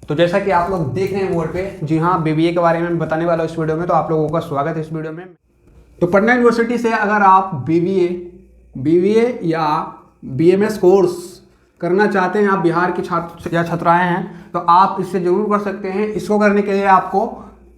तो जैसा कि आप लोग देख रहे हैं बोर्ड पे, जी हाँ, बीबीए के बारे में बताने वाला हूँ इस वीडियो में। तो आप लोगों का स्वागत है इस वीडियो में। तो पटना यूनिवर्सिटी से अगर आप बीबीए या बीएमएस कोर्स करना चाहते हैं, आप बिहार के छात्र या छात्राएं हैं, तो आप इससे जरूर कर सकते हैं। इसको करने के लिए आपको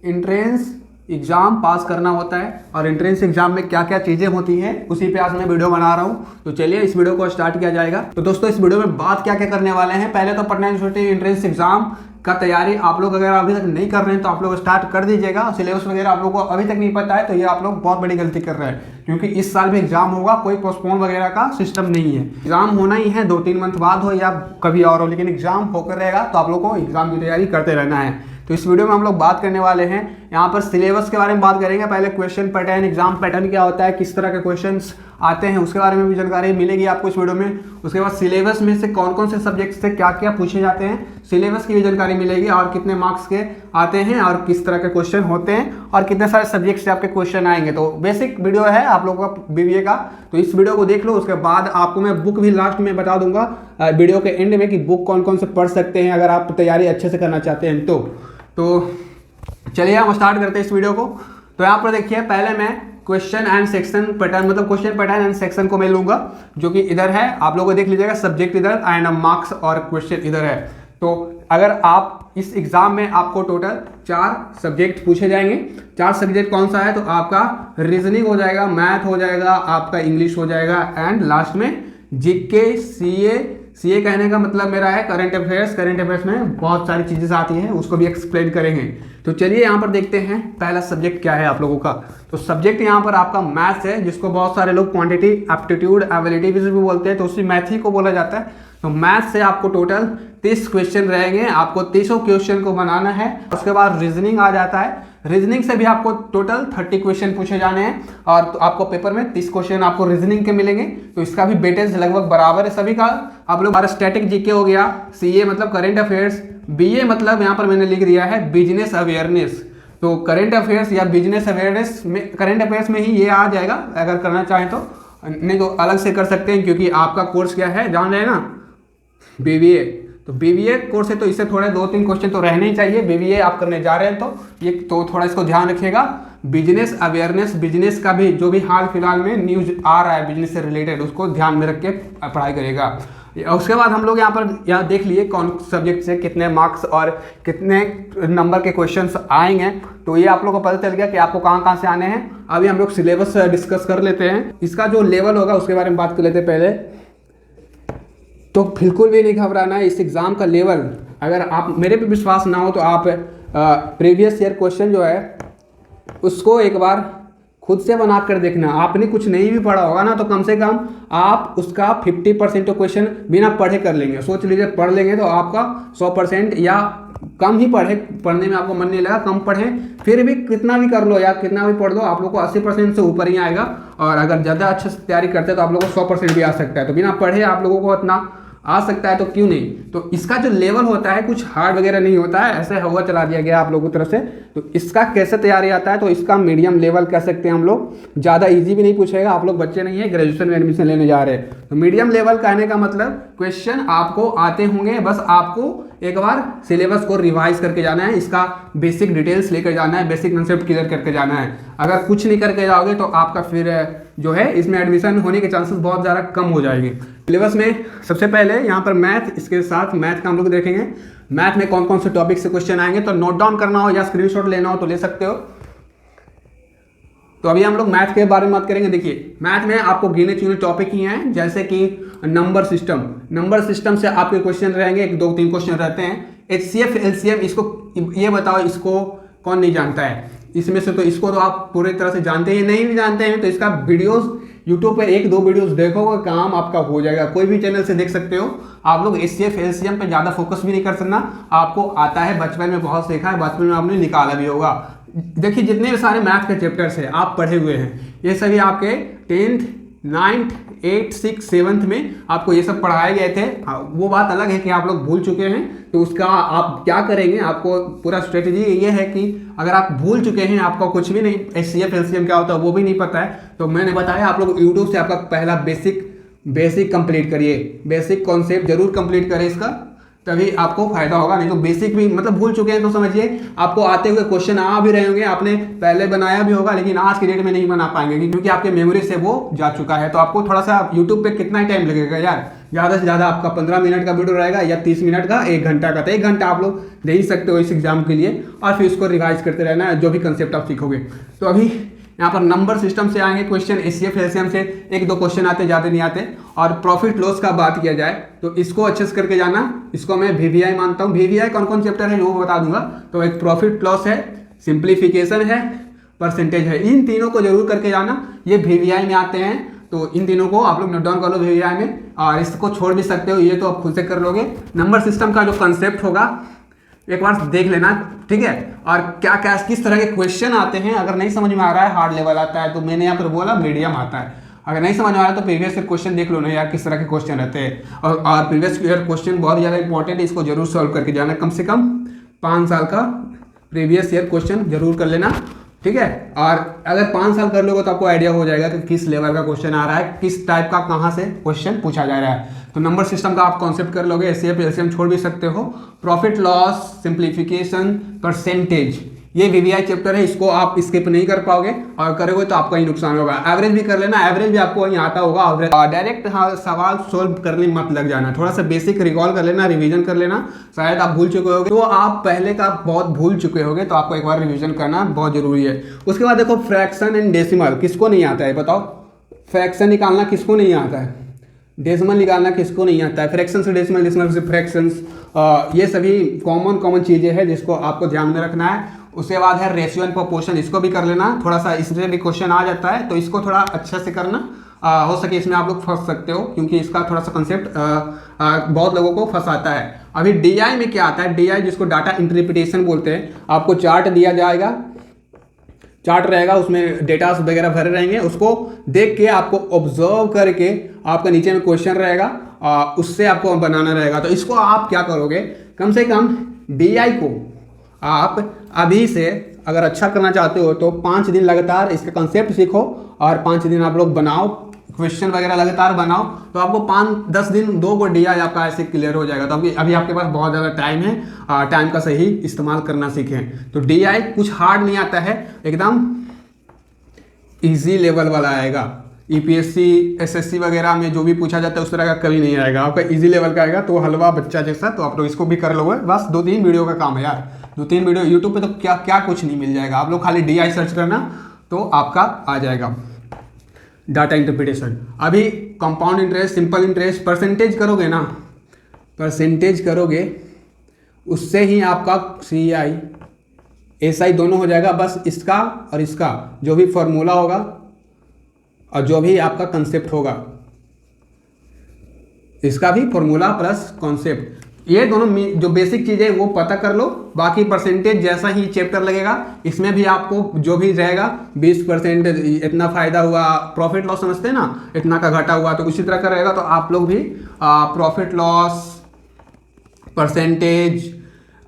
एंट्रेंस एग्जाम पास करना होता है, और एंट्रेंस एग्जाम में क्या क्या चीज़ें होती हैं उसी पे आज मैं वीडियो बना रहा हूँ। तो चलिए इस वीडियो को स्टार्ट किया जाएगा। तो दोस्तों, इस वीडियो में बात क्या क्या करने वाले हैं, पहले तो पटना यूनिवर्सिटी एंट्रेंस एग्जाम का तैयारी आप लोग अगर अभी तक नहीं कर रहे हैं तो आप लोग स्टार्ट कर दीजिएगा। सिलेबस वगैरह आप लोग को अभी तक नहीं पता है तो ये आप लोग बहुत बड़ी गलती कर रहे हैं, क्योंकि इस साल में एग्जाम होगा, कोई पोस्टपोन वगैरह का सिस्टम नहीं है। एग्जाम होना ही है, 2-3 मंथ बाद हो या कभी और हो, लेकिन एग्जाम होकर रहेगा। तो आप लोग को एग्जाम की तैयारी करते रहना है। तो इस वीडियो में हम लोग बात करने वाले हैं, यहाँ पर सिलेबस के बारे में बात करेंगे। पहले क्वेश्चन पैटर्न, एग्जाम पैटर्न क्या होता है, किस तरह के क्वेश्चंस आते हैं, उसके बारे में भी जानकारी मिलेगी आपको इस वीडियो में। उसके बाद सिलेबस में से कौन कौन से सब्जेक्ट से क्या क्या पूछे जाते हैं, सिलेबस की भी जानकारी मिलेगी, और कितने मार्क्स के आते हैं और किस तरह के क्वेश्चन होते हैं, और कितने सारे सब्जेक्ट से आपके क्वेश्चन आएंगे। तो बेसिक वीडियो है आप लोगों का बीबीए का, तो इस वीडियो को देख लो। उसके बाद आपको मैं बुक भी लास्ट में बता दूंगा वीडियो के एंड में कि बुक कौन कौन से पढ़ सकते हैं अगर आप तैयारी अच्छे से करना चाहते हैं तो चलिए हम स्टार्ट करते हैं इस वीडियो को। तो यहाँ पर देखिए, पहले मैं क्वेश्चन एंड सेक्शन पैटर्न, मतलब क्वेश्चन पैटर्न एंड सेक्शन को मैं लूंगा, जो कि इधर है। आप लोगों को देख लीजिएगा, सब्जेक्ट इधर एंड मार्क्स और क्वेश्चन इधर है। तो अगर आप इस एग्जाम में आपको टोटल 4 सब्जेक्ट पूछे जाएंगे। 4 सब्जेक्ट कौन सा है, तो आपका रीजनिंग हो जाएगा, मैथ हो जाएगा, आपका इंग्लिश हो जाएगा, एंड लास्ट में जीके सीए कहने का मतलब मेरा है करंट अफेयर्स। करंट अफेयर्स में बहुत सारी चीज़ें आती हैं, उसको भी एक्सप्लेन करेंगे। तो चलिए यहाँ पर देखते हैं पहला सब्जेक्ट क्या है आप लोगों का। तो सब्जेक्ट यहाँ पर आपका मैथ्स है, जिसको बहुत सारे लोग क्वांटिटी एप्टीट्यूड एबिलिटी भी बोलते हैं, तो उसी मैथ ही को बोला जाता है। तो मैथ से आपको टोटल 30 क्वेश्चन रहेंगे, आपको 30 क्वेश्चन को बनाना है। उसके बाद रीजनिंग आ जाता है, रीजनिंग से भी आपको टोटल 30 क्वेश्चन पूछे जाने हैं, और तो आपको पेपर में 30 क्वेश्चन आपको रीजनिंग के मिलेंगे। तो इसका भी वेटेज लगभग बराबर है सभी का। आप लोग स्टैटिक जीके हो गया, सीए मतलब करंट अफेयर्स, बीए मतलब यहाँ पर मैंने लिख दिया है बिजनेस अवेयरनेस। तो करंट अफेयर्स या बिजनेस अवेयरनेस में, करंट अफेयर्स में ही ये आ जाएगा अगर करना चाहें तो, नहीं तो अलग से कर सकते हैं, क्योंकि आपका कोर्स क्या है जान रहे हैं ना, बीबीए। तो बीबीए कोर्स है, तो इससे थोड़े 2-3 क्वेश्चन तो रहने ही चाहिए। बीबीए आप करने जा रहे हैं तो ये तो थोड़ा इसको ध्यान रखिएगा। बिजनेस अवेयरनेस, बिजनेस का भी जो भी हाल फिलहाल में न्यूज आ रहा है बिजनेस से रिलेटेड, उसको ध्यान में रख के पढ़ाई करिएगा। उसके बाद हम लोग यहाँ देख लिए कौन सब्जेक्ट से कितने मार्क्स और कितने नंबर के क्वेश्चंस आएंगे। तो ये आप लोग को पता चल गया कि आपको कहाँ कहाँ से आने हैं। अभी हम लोग सिलेबस डिस्कस कर लेते हैं, इसका जो लेवल होगा उसके बारे में बात कर लेते हैं पहले। तो बिल्कुल भी नहीं घबराना है, इस एग्ज़ाम का लेवल, अगर आप मेरे पे विश्वास ना हो तो आप प्रीवियस ईयर क्वेश्चन जो है उसको एक बार खुद से बना कर देखना। आपने कुछ नहीं भी पढ़ा होगा ना, तो कम से कम आप उसका 50% तो क्वेश्चन बिना पढ़े कर लेंगे। सोच लीजिए पढ़ लेंगे तो आपका 100%, या कम ही पढ़ने में आपको मन नहीं लगा, कम पढ़ें, फिर भी कितना भी कर लो या कितना भी पढ़ लो, आप लोग को 80% से ऊपर ही आएगा। और अगर ज़्यादा अच्छे से तैयारी करते हैं तो आप लोगों को 100% भी आ सकता है। तो बिना पढ़े आप लोगों को इतना आ सकता है, तो क्यों नहीं। तो इसका जो लेवल होता है कुछ हार्ड वगैरह नहीं होता है, ऐसे हवा चला दिया गया आप लोगों की तरफ से। तो इसका कैसे तैयारी आता है, तो इसका मीडियम लेवल कह सकते हैं हम लोग। ज़्यादा इजी भी नहीं पूछेगा, आप लोग बच्चे नहीं है ग्रेजुएशन में एडमिशन लेने जा रहे हैं। तो मीडियम लेवल कहने का मतलब क्वेश्चन आपको आते होंगे, बस आपको एक बार सिलेबस को रिवाइज करके जाना है, इसका बेसिक डिटेल्स लेकर जाना है, बेसिक कंसेप्ट क्लियर करके जाना है। अगर कुछ नहीं करके जाओगे तो आपका फिर जो है इसमें एडमिशन होने के चांसेस बहुत ज़्यादा कम हो जाएंगे। सिलेबस में सबसे पहले यहाँ पर मैथ, इसके साथ मैथ का हम लोग देखेंगे। मैथ में कौन कौन से टॉपिक से क्वेश्चन आएंगे, तो नोट डाउन करना हो या स्क्रीनशॉट लेना हो तो ले सकते हो। तो अभी हम लोग मैथ के बारे में बात करेंगे। देखिए, मैथ में आपको गिने चुने टॉपिक ही हैं, जैसे कि नंबर सिस्टम। नंबर सिस्टम से आपके क्वेश्चन रहेंगे, 1-2-3 क्वेश्चन रहते हैं। HCF LCM, इसको ये बताओ, इसको कौन नहीं जानता है इसमें से, तो इसको तो आप पूरी तरह से जानते हैं। नहीं भी जानते हैं तो इसका वीडियोस यूट्यूब पे 1-2 वीडियोस देखोगे, काम आपका हो जाएगा। कोई भी चैनल से देख सकते हो आप लोग। HCF LCM पे ज़्यादा फोकस भी नहीं कर सकना, आपको आता है, बचपन में बहुत सीखा है, बचपन में आपने निकाला भी होगा। देखिए, जितने भी सारे मैथ के चैप्टर्स हैं आप पढ़े हुए हैं, ये सभी आपके 10th 9th 8th 6th 7th में आपको ये सब पढ़ाए गए थे। वो बात अलग है कि आप लोग भूल चुके हैं, तो उसका आप क्या करेंगे, आपको पूरा स्ट्रेटजी ये है कि अगर आप भूल चुके हैं, आपको कुछ भी नहीं HCF LCM क्या होता है वो भी नहीं पता है, तो मैंने बताया आप लोग यूट्यूब से आपका पहला बेसिक कंप्लीट करिए, बेसिक कॉन्सेप्ट जरूर कंप्लीट करें इसका, तभी आपको फायदा होगा, नहीं तो बेसिक भी मतलब भूल चुके हैं तो समझिए आपको आते हुए क्वेश्चन आ भी रहे होंगे, आपने पहले बनाया भी होगा लेकिन आज की डेट में नहीं बना पाएंगे क्योंकि आपके मेमोरी से वो जा चुका है। तो आपको थोड़ा सा यूट्यूब पे कितना टाइम लगेगा यार, ज़्यादा से ज़्यादा आपका 15 मिनट का वीडियो रहेगा या 30 मिनट का, 1 घंटा का। तो 1 घंटा आप लोग दे ही सकते हो इस एग्जाम के लिए और फिर उसको रिवाइज करते रहना है जो भी कंसेप्ट आप सीखोगे। तो अभी यहाँ पर नंबर सिस्टम से आएंगे क्वेश्चन, एचसीएफ एलसीएम से 1-2 क्वेश्चन आते, ज़्यादा नहीं आते। और प्रॉफिट लॉस का बात किया जाए तो इसको अच्छे से करके जाना, इसको मैं वीवीआई मानता हूँ। वीवीआई कौन कौन चैप्टर है वो बता दूंगा। तो एक प्रॉफिट लॉस है, सिंप्लीफिकेशन है, परसेंटेज है, इन तीनों को जरूर करके जाना, ये वीवीआई में आते हैं। तो इन तीनों को आप लोग नोट डाउन कर लो वीवीआई में, और इसको छोड़ भी सकते हो, ये तो आप खुद से कर लोगे। नंबर सिस्टम का जो कंसेप्ट होगा एक बार देख लेना, ठीक है। और क्या क्या किस तरह के क्वेश्चन आते हैं, अगर नहीं समझ में आ रहा है, हार्ड लेवल आता है तो मैंने यहाँ पर बोला मीडियम आता है, अगर नहीं समझ में आ रहा है तो प्रीवियस ईयर क्वेश्चन देख लो ना यार, किस तरह के क्वेश्चन रहते हैं। और प्रीवियस ईयर क्वेश्चन बहुत ज़्यादा इंपॉर्टेंट है, इसको जरूर सॉल्व करके जाना, कम से कम 5 साल का प्रीवियस ईयर क्वेश्चन जरूर कर लेना, ठीक है। और अगर 5 साल कर लोगे तो आपको आइडिया हो जाएगा कि किस लेवल का क्वेश्चन आ रहा है, किस टाइप का कहाँ से क्वेश्चन पूछा जा रहा है। तो नंबर सिस्टम का आप कॉन्सेप्ट कर लोगे, एचसीएफ एलसीएम छोड़ भी सकते हो। प्रॉफिट लॉस, सिंप्लीफिकेशन, परसेंटेज, ये वीवीआई चैप्टर है, इसको आप स्किप नहीं कर पाओगे और करोगे तो आपका ही नुकसान होगा। एवरेज भी कर लेना, एवरेज भी आपको वहीं आता होगा। डायरेक्ट सवाल सोल्व करने मत लग जाना, थोड़ा सा बेसिक रिकॉल कर लेना, रिवीजन कर लेना। शायद आप भूल चुके होगे, तो आप पहले का बहुत भूल चुके होगे, तो आपको एक बार रिवीजन करना बहुत जरूरी है। उसके बाद देखो फ्रैक्शन एंड डेसिमल, किसको नहीं आता है बताओ? फ्रैक्शन निकालना किसको नहीं आता है? डेसिमल निकालना किसको नहीं आता है? फ्रैक्शन से डेसिमल, डेसिमल से फ्रैक्शंस, ये सभी कॉमन चीज़ें हैं जिसको आपको ध्यान में रखना है। उसके बाद है रेशियो एंड प्रोपोर्शन, इसको भी कर लेना, थोड़ा सा इससे भी क्वेश्चन आ जाता है तो इसको थोड़ा अच्छा से करना, हो सके इसमें आप लोग फंस सकते हो क्योंकि इसका थोड़ा सा कंसेप्ट बहुत लोगों को फंसाता है। अभी डीआई में क्या आता है? डीआई जिसको डाटा इंटरप्रिटेशन बोलते हैं, आपको चार्ट दिया जाएगा, चार्ट रहेगा, उसमें डेटा वगैरह भरे रहेंगे, उसको देख के आपको ऑब्जर्व करके आपका नीचे में क्वेश्चन रहेगा, उससे आपको बनाना रहेगा। तो इसको आप क्या करोगे, कम से कम डीआई को आप अभी से अगर अच्छा करना चाहते हो तो 5 दिन लगातार इसका कंसेप्ट सीखो और 5 दिन आप लोग बनाओ, क्वेश्चन वगैरह लगातार बनाओ, तो आपको 5-10 दिन 2 को डीआई आपका ऐसे क्लियर हो जाएगा। तो अभी आपके पास बहुत ज़्यादा टाइम है, टाइम का सही इस्तेमाल करना सीखें। तो डीआई कुछ हार्ड नहीं आता है, एकदम इजी लेवल वाला आएगा। यूपीएससी एसएससी वगैरह में जो भी पूछा जाता है उस तरह का कभी नहीं आएगा, आपका इजी लेवल का आएगा। तो हलवा बच्चा जैसा, तो आप लोग इसको भी कर लोगे। बस 2-3 वीडियो का काम है यार, 2-3 वीडियो यूट्यूब पे तो क्या क्या कुछ नहीं मिल जाएगा, आप लोग खाली डीआई सर्च करना तो आपका आ जाएगा। डाटा इंटरप्रिटेशन, अभी compound interest, simple interest, percentage करोगे ना, परसेंटेज करोगे उससे ही आपका सीआई एसआई दोनों हो जाएगा। बस इसका और इसका जो भी फॉर्मूला होगा और जो भी आपका कंसेप्ट होगा, इसका भी फॉर्मूला प्लस कॉन्सेप्ट, ये दोनों जो बेसिक चीज़ें वो पता कर लो। बाकी परसेंटेज जैसा ही चैप्टर लगेगा इसमें भी आपको जो भी रहेगा 20% इतना फायदा हुआ, प्रॉफिट लॉस समझते हैं ना, इतना का घाटा हुआ, तो उसी तरह का रहेगा। तो आप लोग भी profit loss, percentage,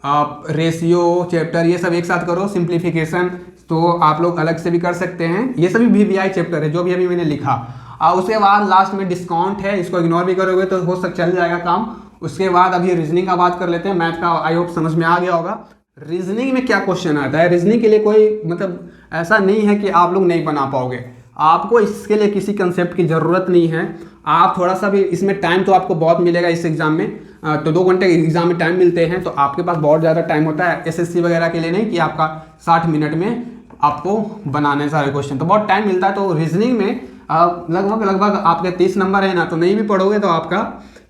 ratio chapter ये सब एक साथ करो। सिंप्लीफिकेशन तो आप लोग अलग से भी कर सकते हैं, ये सभी वीवीआई चैप्टर है जो भी अभी मैंने लिखा। उसके बाद लास्ट में डिस्काउंट है, इसको इग्नोर भी करोगे तो हो सकता चल जाएगा काम। उसके बाद अभी रीजनिंग का बात कर लेते हैं, मैथ का आई होप समझ में आ गया होगा। रीजनिंग में क्या क्वेश्चन आता है? रीजनिंग के लिए कोई मतलब ऐसा नहीं है कि आप लोग नहीं बना पाओगे, आपको इसके लिए किसी कंसेप्ट की ज़रूरत नहीं है। आप थोड़ा सा भी इसमें टाइम तो आपको बहुत मिलेगा इस एग्ज़ाम में, तो 2 घंटे एग्जाम में टाइम मिलते हैं, तो आपके पास बहुत ज़्यादा टाइम होता है एसएससी वगैरह के लिए नहीं कि आपका 60 मिनट में आपको बनाने सारे क्वेश्चन, तो बहुत टाइम मिलता है। तो रीजनिंग में लगभग आपके 30 नंबर है ना, तो नहीं भी पढ़ोगे तो आपका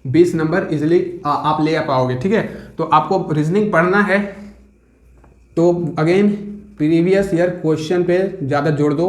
20 नंबर इजिली आप ले पाओगे, ठीक है। तो आपको रीजनिंग पढ़ना है तो अगेन प्रीवियस ईयर क्वेश्चन पे ज़्यादा जोड़ दो,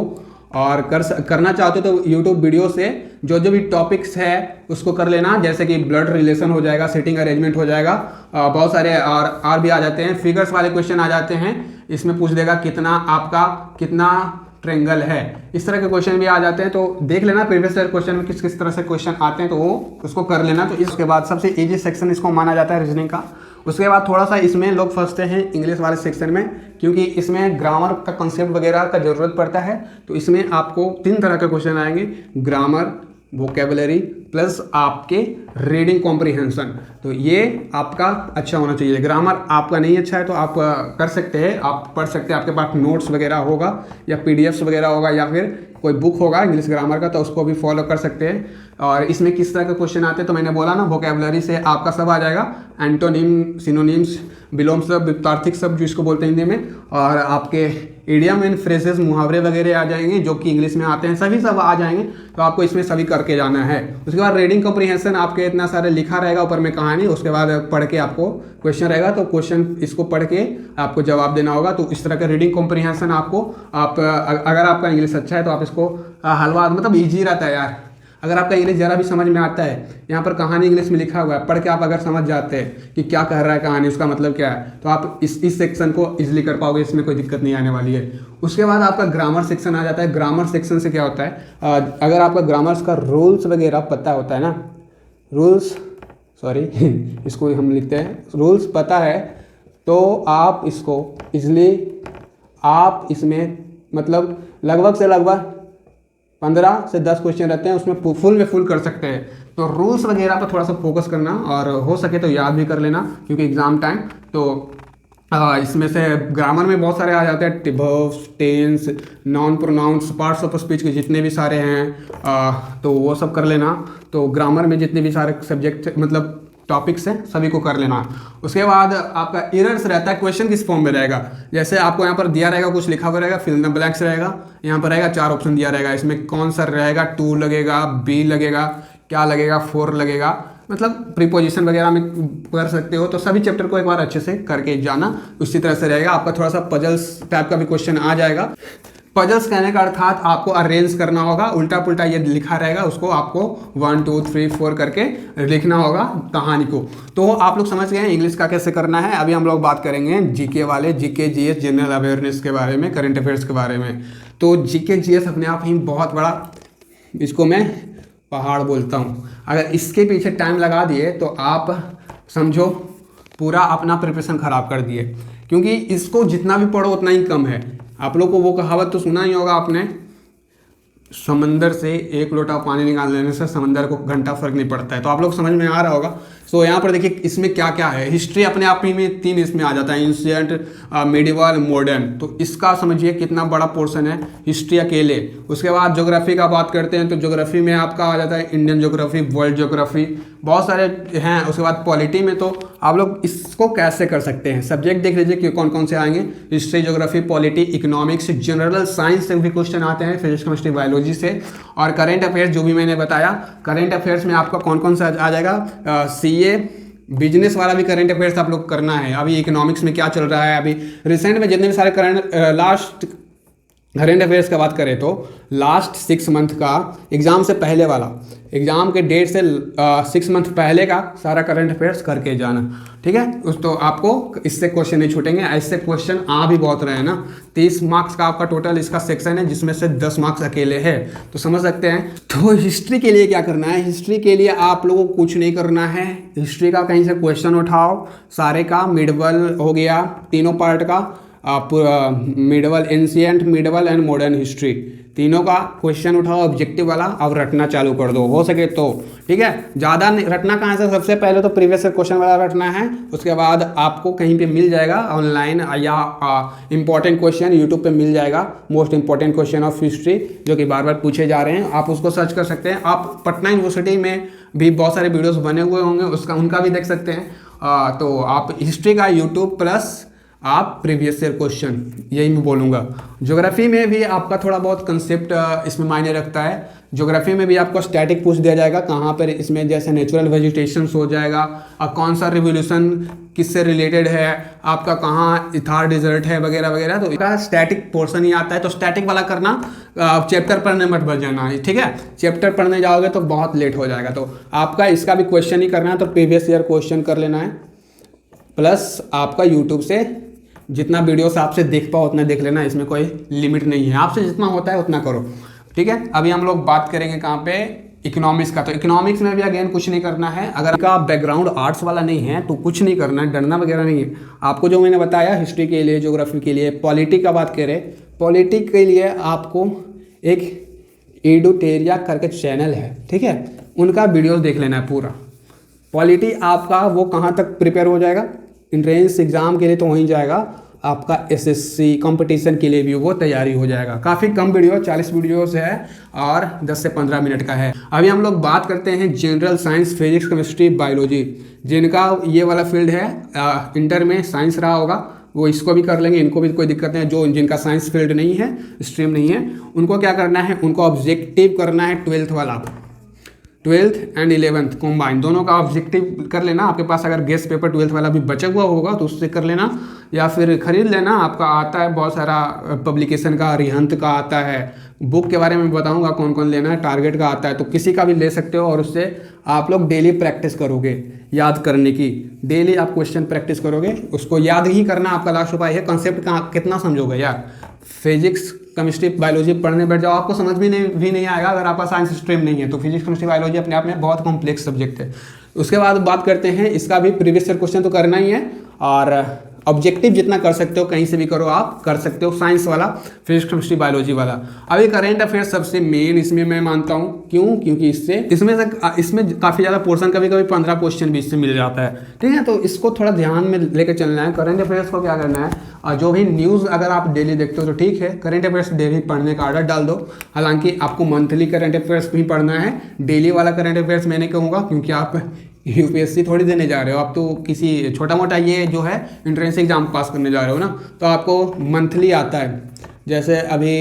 और करना चाहते हो तो यूट्यूब वीडियो से जो भी टॉपिक्स है उसको कर लेना, जैसे कि ब्लड रिलेशन हो जाएगा, सिटिंग अरेंजमेंट हो जाएगा, बहुत सारे और भी आ जाते हैं, फिगर्स वाले क्वेश्चन आ जाते हैं, इसमें पूछ देगा कितना ट्रेंगल है, इस तरह के क्वेश्चन भी आ जाते हैं। तो देख लेना प्रीवियस ईयर क्वेश्चन में किस तरह से क्वेश्चन आते हैं, तो वो उसको कर लेना। तो इसके बाद सबसे इजी सेक्शन इसको माना जाता है रीजनिंग का। उसके बाद थोड़ा सा इसमें लोग फंसते हैं इंग्लिश वाले सेक्शन में, क्योंकि इसमें ग्रामर का कंसेप्ट वगैरह का ज़रूरत पड़ता है। तो इसमें आपको 3 तरह के क्वेश्चन आएंगे, ग्रामर, वोकेबलरी प्लस आपके रीडिंग कॉम्प्रिहेंशन। तो ये आपका अच्छा होना चाहिए। ग्रामर आपका नहीं अच्छा है तो आप कर सकते हैं, आप पढ़ सकते हैं, आपके पास नोट्स वगैरह होगा या पीडीएफ्स वगैरह होगा या फिर कोई बुक होगा इंग्लिश ग्रामर का, तो उसको भी फॉलो कर सकते हैं। और इसमें किस तरह के क्वेश्चन आते हैं तो मैंने बोला ना, वोकेबलरी से आपका सब आ जाएगा, एंटोनिम, सिनोनिम्स, विलोम शब्द, विपरीतार्थिक शब्द जिसको बोलते हैं हिंदी में, और आपके इडियम एंड फ्रेजेस, मुहावरे वगैरह आ जाएंगे जो कि इंग्लिश में आते हैं, सभी सब आ जाएंगे। तो आपको इसमें सभी करके जाना है। उसके बाद रीडिंग कॉम्प्रिहेंशन आपके इतना सारे लिखा रहेगा ऊपर में कहानी, उसके बाद पढ़ के आपको क्वेश्चन रहेगा, तो क्वेश्चन इसको पढ़ के आपको जवाब देना होगा। तो इस तरह का रीडिंग कॉम्प्रिहेंशन आपको, आप अगर आपका इंग्लिश अच्छा है तो आप इसको हलवा, मतलब ईजी रहता है यार। अगर आपका इंग्लिश ज़रा भी समझ में आता है, यहाँ पर कहानी इंग्लिश में लिखा हुआ है, पढ़ के आप अगर समझ जाते हैं कि क्या कह रहा है कहानी, उसका मतलब क्या है, तो आप इस सेक्शन को इजीली कर पाओगे, इसमें कोई दिक्कत नहीं आने वाली है। उसके बाद आपका ग्रामर सेक्शन आ जाता है। ग्रामर सेक्शन से क्या होता है, अगर आपका ग्रामर्स का रूल्स वगैरह पता होता है ना, रूल्स सॉरी इसको हम लिखते हैं, रूल्स पता है तो आप इसको इजली, आप इसमें मतलब लगभग से लगभग 15 से 10 क्वेश्चन रहते हैं, उसमें फुल में फुल कर सकते हैं। तो रूल्स वगैरह पर थोड़ा सा फोकस करना और हो सके तो याद भी कर लेना, क्योंकि एग्जाम टाइम तो इसमें से ग्रामर में बहुत सारे आ जाते हैं, verbs, tense, noun, pronouns, parts of speech के जितने भी सारे हैं तो वो सब कर लेना। तो ग्रामर में जितने भी सारे सब्जेक्ट मतलब टॉपिक्स हैं सभी को कर लेना। उसके बाद आपका एरर्स रहता है, क्वेश्चन किस फॉर्म में रहेगा, जैसे आपको यहाँ पर दिया रहेगा, कुछ लिखा हुआ रहेगा, फिल द ब्लैंक्स रहेगा, यहाँ पर रहेगा 4 ऑप्शन दिया रहेगा, इसमें कौन सा रहेगा, टू लगेगा, बी लगेगा, क्या लगेगा, 4 लगेगा, मतलब प्रीपोजिशन वगैरह में कर सकते हो। तो सभी चैप्टर को एक बार अच्छे से करके जाना, उसी तरह से रहेगा। आपका थोड़ा सा पजल्स टाइप का भी क्वेश्चन आ जाएगा। पजल्स कहने का अर्थात आपको अरेंज करना होगा, उल्टा पुल्टा ये लिखा रहेगा, उसको आपको 1 2 3 4 करके लिखना होगा कहानी को। तो आप लोग समझ गए हैं इंग्लिश का कैसे करना है। अभी हम लोग बात करेंगे जीके वाले, जीके जीएस, जनरल अवेयरनेस के बारे में, करंट अफेयर्स के बारे में। तो जीके जीएस अपने आप ही बहुत बड़ा, इसको मैं पहाड़ बोलता हूँ। अगर इसके पीछे टाइम लगा दिए तो आप समझो पूरा अपना प्रिपरेशन खराब कर दिए, क्योंकि इसको जितना भी पढ़ो उतना ही कम है। आप लोग को वो कहावत तो सुना ही होगा आपने, समंदर से 1 लोटा पानी निकाल लेने से समंदर को घंटा फर्क नहीं पड़ता है। तो आप लोग समझ में आ रहा होगा। सो यहाँ पर देखिए इसमें क्या क्या है। हिस्ट्री अपने आप ही में 3 इसमें आ जाता है, एंशिएंट, मिडिवल, मॉडर्न। तो इसका समझिए कितना बड़ा पोर्शन है हिस्ट्री अकेले। उसके बाद ज्योग्राफी का बात करते हैं तो ज्योग्राफी में आपका आ जाता है इंडियन ज्योग्राफी, वर्ल्ड ज्योग्राफी, बहुत सारे हैं। उसके बाद पॉलिटी में तो आप लोग इसको कैसे कर सकते हैं, सब्जेक्ट देख लीजिए कि कौन कौन से आएंगे, history, geography, polity, economics, general science से भी क्वेश्चन आते हैं, फिजिक्स, केमिस्ट्री, बायोलॉजी से। और करेंट अफेयर्स जो भी मैंने बताया, करेंट अफेयर्स में आपका कौन कौन सा आ जाएगा, सीए, बिजनेस वाला भी करंट अफेयर्स आप लोग करना है। अभी इकोनॉमिक्स में क्या चल रहा है, अभी रिसेंट में जितने भी सारे लास्ट करंट अफेयर्स का बात करें तो लास्ट 6 मंथ का एग्ज़ाम से पहले वाला, एग्ज़ाम के डेट से 6 मंथ पहले का सारा करंट अफेयर्स करके जाना, ठीक है। तो आपको इससे क्वेश्चन नहीं छूटेंगे। ऐसे क्वेश्चन आ भी बहुत रहे हैं ना। 30 मार्क्स का आपका टोटल इसका सेक्शन है, जिसमें से 10 मार्क्स अकेले है, तो समझ सकते हैं। तो हिस्ट्री के लिए क्या करना है, हिस्ट्री के लिए आप लोगों को कुछ नहीं करना है। हिस्ट्री का कहीं से क्वेश्चन उठाओ, सारे का, मिडवल हो गया, तीनों पार्ट का, medieval, ancient, medieval and modern history, तीनों का क्वेश्चन उठाओ ऑब्जेक्टिव वाला, अब रटना चालू कर दो हो सके तो, ठीक है। ज़्यादा रटना कहाँ से, सबसे पहले तो प्रीवियस क्वेश्चन वाला रटना है। उसके बाद आपको कहीं पे मिल जाएगा ऑनलाइन या इंपॉर्टेंट क्वेश्चन यूट्यूब पे मिल जाएगा, most important question of history जो कि बार बार पूछे जा रहे हैं, आप उसको सर्च कर सकते हैं। आप पटना यूनिवर्सिटी में भी बहुत सारे वीडियोज़ बने हुए होंगे, उनका भी देख सकते हैं। तो आप हिस्ट्री का यूट्यूब प्लस आप प्रीवियस ईयर क्वेश्चन, यही मैं बोलूँगा। ज्योग्राफी में भी आपका थोड़ा बहुत कंसेप्ट इसमें मायने रखता है। ज्योग्राफी में भी आपको स्टैटिक पूछ दिया जाएगा, कहाँ पर इसमें जैसे नेचुरल वेजिटेशन हो जाएगा, कौन सा रिवोल्यूशन किससे रिलेटेड है, आपका कहाँ थार डिजर्ट है वगैरह वगैरह। तो इसका स्टैटिक पोर्शन ही आता है, तो स्टैटिक वाला करना, चैप्टर पढ़ने मत बच जाना, ठीक है। चैप्टर पढ़ने जाओगे तो बहुत लेट हो जाएगा। तो आपका इसका भी क्वेश्चन ही करना है, तो प्रीवियस ईयर क्वेश्चन कर लेना है, प्लस आपका यूट्यूब से जितना वीडियोस आपसे देख पाओ उतना देख लेना, इसमें कोई लिमिट नहीं है, आपसे जितना होता है उतना करो, ठीक है। अभी हम लोग बात करेंगे कहाँ पे, इकोनॉमिक्स का। तो इकोनॉमिक्स में भी अगेन कुछ नहीं करना है। अगर आपका बैकग्राउंड आर्ट्स वाला नहीं है तो कुछ नहीं करना है, डरना वगैरह नहीं है। आपको जो मैंने बताया हिस्ट्री के लिए, ज्योग्राफी के लिए, पॉलिटी का बात करें, पॉलिटी के लिए आपको एक एडुटेरिया करके चैनल है, ठीक है, उनका वीडियोस देख लेना है पूरा। पॉलिटी आपका वो कहाँ तक प्रिपेयर हो जाएगा, एंट्रेंस एग्ज़ाम के लिए तो वहीं जाएगा, आपका एसएससी कंपटीशन के लिए भी वो तैयारी हो जाएगा। काफ़ी कम वीडियो, 40 वीडियोस है और 10 से 15 मिनट का है। अभी हम लोग बात करते हैं general science, physics, chemistry, biology, जिनका ये वाला फील्ड है, इंटर में साइंस रहा होगा वो इसको भी कर लेंगे, इनको भी कोई दिक्कत नहीं है। जो जिनका साइंस फील्ड नहीं है, स्ट्रीम नहीं है, उनको क्या करना है, उनको ऑब्जेक्टिव करना है 12th वाला, 12th एंड 11th कॉम्बाइन दोनों का ऑब्जेक्टिव कर लेना। आपके पास अगर गेस्ट पेपर 12th वाला भी बचा हुआ होगा तो उससे कर लेना, या फिर खरीद लेना। आपका आता है बहुत सारा पब्लिकेशन का, रिहंत का आता है, बुक के बारे में बताऊंगा कौन कौन लेना है, टारगेट का आता है, तो किसी का भी ले सकते हो। और उससे आप लोग डेली प्रैक्टिस करोगे याद करने की, डेली आप क्वेश्चन प्रैक्टिस करोगे, उसको याद ही करना आपका लास्ट उपाय है। कंसेप्ट का कितना समझोगे यार, फिजिक्स केमिस्ट्री बायोलॉजी पढ़ने बैठ जाओ, आपको समझ भी नहीं आएगा अगर आपका साइंस स्ट्रीम नहीं है। तो फिजिक्स केमिस्ट्री बायोलॉजी अपने आप में बहुत कॉम्प्लेक्स सब्जेक्ट है। उसके बाद बात करते हैं, इसका भी प्रीवियस ईयर क्वेश्चन तो करना ही है, और ऑब्जेक्टिव जितना कर सकते हो कहीं से भी करो, आप कर सकते हो साइंस वाला, फिजिक्स केमिस्ट्री बायोलॉजी वाला। अभी करेंट अफेयर्स सबसे मेन इसमें मैं मानता हूँ, क्यों, क्योंकि इसमें काफ़ी ज़्यादा पोर्शन, कभी कभी 15 क्वेश्चन भी इससे मिल जाता है, ठीक है। तो इसको थोड़ा ध्यान में लेकर चलना है। करेंट अफेयर्स को क्या करना है, और जो भी न्यूज़ अगर आप डेली देखते हो तो ठीक है, करेंट अफेयर्स डेली पढ़ने का आदत डाल दो। हालांकि आपको मंथली करंट अफेयर्स भी पढ़ना है, डेली वाला करंट अफेयर्स मैं नहीं कहूँगा, क्योंकि आप यूपीएससी थोड़ी देने जा रहे हो, आप तो किसी छोटा मोटा ये जो है एंट्रेंस एग्जाम पास करने जा रहे हो ना, तो आपको मंथली आता है। जैसे अभी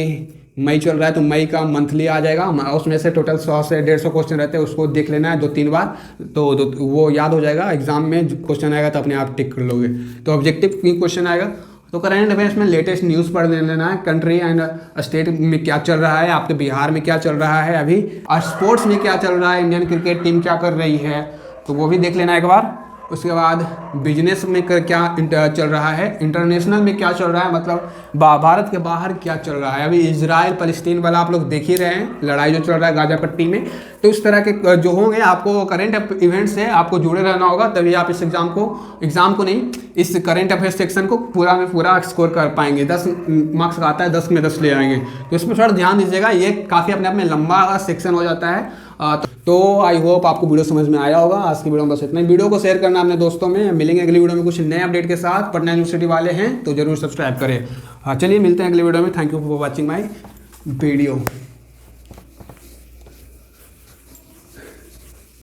मई चल रहा है तो मई का मंथली आ जाएगा, उसमें से टोटल 100 से 150 क्वेश्चन रहते हैं, उसको देख लेना है 2-3 बार, तो वो याद हो जाएगा। एग्जाम में क्वेश्चन आएगा तो अपने आप टिक कर लोगे। तो ऑब्जेक्टिव क्वेश्चन आएगा, तो करंट अफेयर्स में लेटेस्ट न्यूज़ पढ़ लेना है, कंट्री एंड स्टेट में क्या चल रहा है, आपके बिहार में क्या चल रहा है अभी, और स्पोर्ट्स में क्या चल रहा है, इंडियन क्रिकेट टीम क्या कर रही है, तो वो भी देख लेना एक बार। उसके बाद बिजनेस में क्या चल रहा है, इंटरनेशनल में क्या चल रहा है, मतलब भारत के बाहर क्या चल रहा है। अभी इजराइल फलस्तीन वाला आप लोग देख ही रहे हैं, लड़ाई जो चल रहा है गाजा पट्टी में। तो इस तरह के जो होंगे, आपको करंट इवेंट से आपको जुड़े रहना होगा, तभी आप इस एग्जाम को नहीं, इस करंट अफेयर सेक्शन को पूरा में पूरा स्कोर कर पाएंगे। 10 मार्क्स का आता है, 10 में 10 ले आएंगे। तो इसमें थोड़ा ध्यान दीजिएगा, ये काफ़ी अपने आप में लंबा सेक्शन हो जाता है। तो आई होप आपको वीडियो समझ में आया होगा। आज की वीडियो में बस इतना ही। वीडियो को शेयर करना अपने दोस्तों में। मिलेंगे अगली वीडियो में कुछ नए अपडेट के साथ। पटना यूनिवर्सिटी वाले हैं तो जरूर सब्सक्राइब करें। चलिए मिलते हैं अगली वीडियो में। Thank you for watching my video.